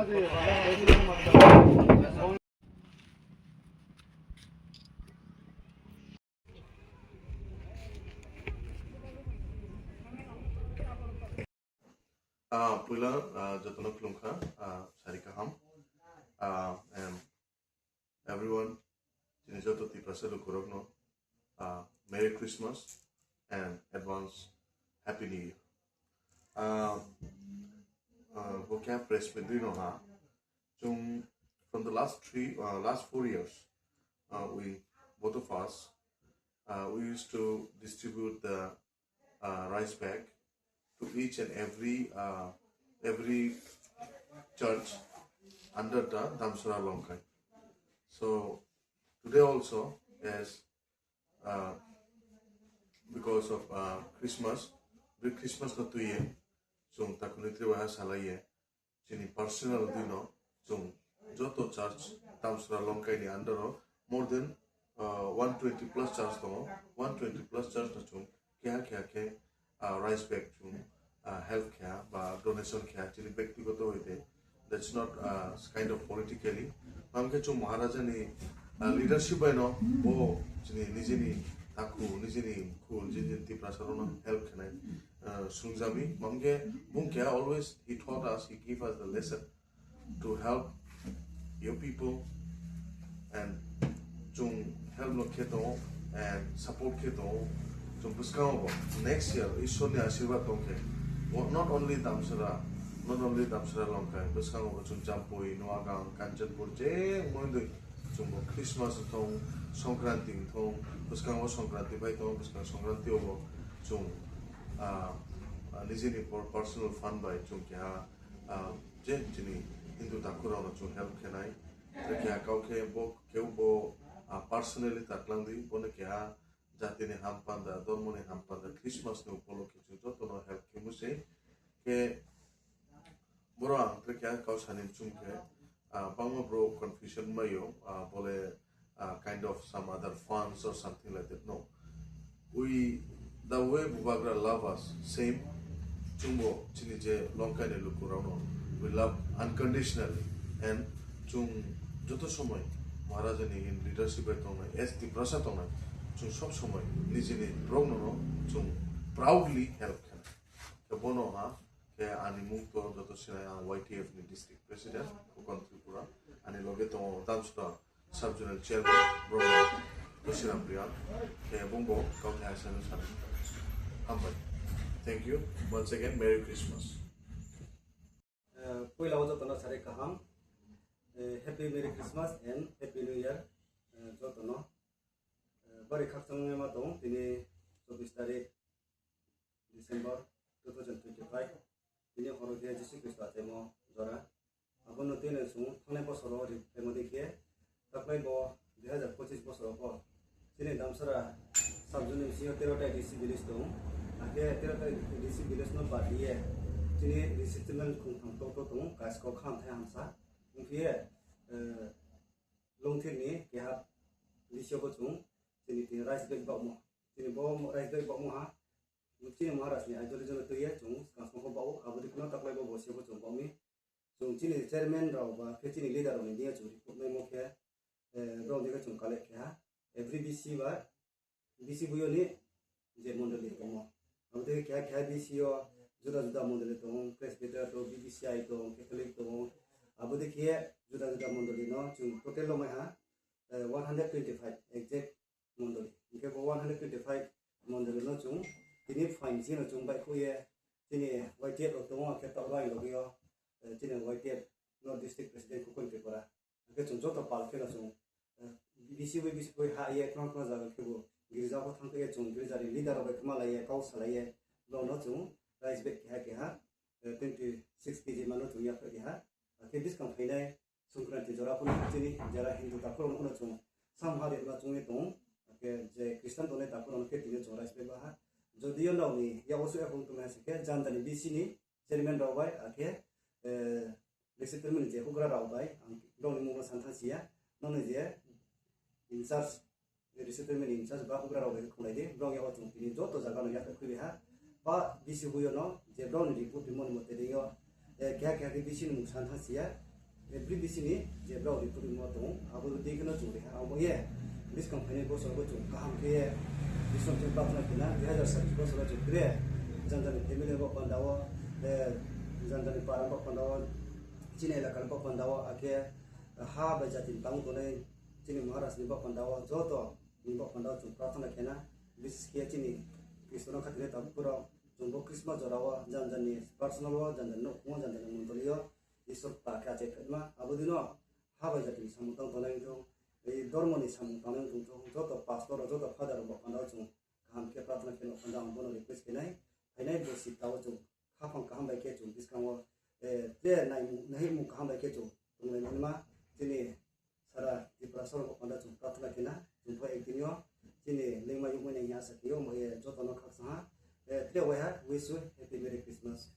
Pula jatana klungkha sarikaham and everyone jini joto tipasa lukurogno Merry Christmas and advance Happy New Year. Vocab press pedrino ha from the last 4 years we both of us we used to distribute the rice bag to each and every church under the Damsara Longkai. So today also, as because of Christmas, the Christmas na tuye, so takunitri waha salaye, chini personal dino, so joto church Damsara Longkai ni under more than 120 plus church no, 120 plus church na chung kya ke rice bag chung health care ba donation care chili ব্যক্তিগত হইতে that's not kind of politically mamke chung maharaja ni leadership by no bo chini nijini taku nijini cool jini ti prasarona help khanai sungjami mamke bungke always he taught us, he gave us the lesson to help your people and chung help no keto and support keto chung buskao next year ishwar ni ashirwad tongke not only Damsara Longkai, buskao chung Jampoi, Noagang, Kanchanpur, je moindo chung Christmas tong Songkranti tong buskao Songkranti bai tong buskao Songkranti obo chung nijini personal fund bai chung kya je jini Hindu takura no chung help khenai kya kauke bo keubo personally taklangdi bone kya jatine hampanda dormone hampanda Christmas ne upolokhe joto no help kemuse ke borang kya kau sanin chumke bangma bro confusion mayo bole kind of some other funds or something like that. No, the way Bubagra love us same chumbo chini je Longkai ne lukurano we love unconditionally and chung joto somoy Maharaja ni in leadership etonai as the prasad onai chung sob somoy nijini progno no chung proudly help kan ke bono ha ke ani mukto joto sina YTF ni district president Kokon Tripura ani loge to Damsara sub general chairman bro Toshiram Priya ke bongbo kau ke asan san hambai. Thank you once again. Merry Christmas. Poi lawo joto no sare kaham Happy Merry Christmas and Happy New Year joto no bari khakchang ma dong tini 24 tarik December 2025 tini horo dia Jesu Kristo atemo jora abono tene sung thane bosoro ri emodi ke tapai bo 2025 bosoro ko tini Damsara sabjuni siyo 13 ta DC village dong ake 13 ta DC village no badiye tini resettlement khung thang to dong kas ko kham thai hamsa ungpie longthir ni ke ha lisyo bo chung tini tini rice bag ba mo tini bo rice bag ba mo ha tini maharaj ni ajol jol to ye chung kas ko ba o abudi kuno taklai bo bosyo bo chung ba mi chung tini chairman raw ba ke tini leader ni dia chung report mai mo ke raw de ka chung kale ke ha every BC buyo ni je mondali to mo abudi kya BC yo juda mondali to presbyter to BBCI to Catholic to abudi ke juda mondali no chung total lo mai ha 125 exact mondali ke 125 mondali no chung tini fine sino chung bai ko ye tini YTF to mo ke ta rai lo yo tini YTF no district president ko kon Tripura ke chung joto pal ke no chung BC ko ha ye kron za ke bo girja ko thang ke chung girja ri leader ba kama la ye kau sala ye lo no chung rice bag ke ha 26 kg mano chung ya ke ha ke dis kam phainai Songkranti jora pun tini jara Hindu ta ko no chung samhare na chung e tong ke je Christian to ne ta ko no ke tini jora rice bag ba ha যদিও ননি ইয়া অবশ্যই এখন তুমি আছে কে জানতানি বিসিনি chairman রাওবাই আকে রেসিটেলমেন্ট যে হুগরা রাওবাই দনি মুগো সানথাসিয়া ননি যে in charge রেসিটেলমেন্ট in charge বা হুগরা রাওবাই খুলাই দে blog ইয়া অচুং তিনি যত জায়গা নয়া খুবি হা বা বিসি হুইও ন যে ব্লগ রিপোর্ট মন মতে দেও কে কে বিসিনি মুগ সানথাসিয়া every di sini je bro di puri mo tong abu di kena chung re amo ye bis company ko so ko chung kaham ke bisom chung patna kina 2007 ko so ko chung re jan jan family ko pandawa jan jan para ko pandawa chine la kan ko pandawa ake ha ba jatin tang to nei chini maharaj ni ba pandawa joto ni ba pandawa chung pratna kena bis ke chini Krishna khatire tab pura chung Christmas jorawa jan jan ni personal wa jan jan no ko jan jan mun toliyo isor ta ka che kadma abudino ha ba jatin samutang to nei to ei dormo ni samutang nei to joto pastor joto father ba pandawa chung kaham ke pratna kena pandawa bono request kenai ainai bo sitaw chung khapang kaham ba ke chung bis kangwa te nahi mu kaham ba ke chung tung nei ma chini sara di prasor ko pandawa chung pratna kena chung pa ekdinyo chini lengma yumone ya sakyo mo ye joto no khaksa te wa wish you happy merry Christmas.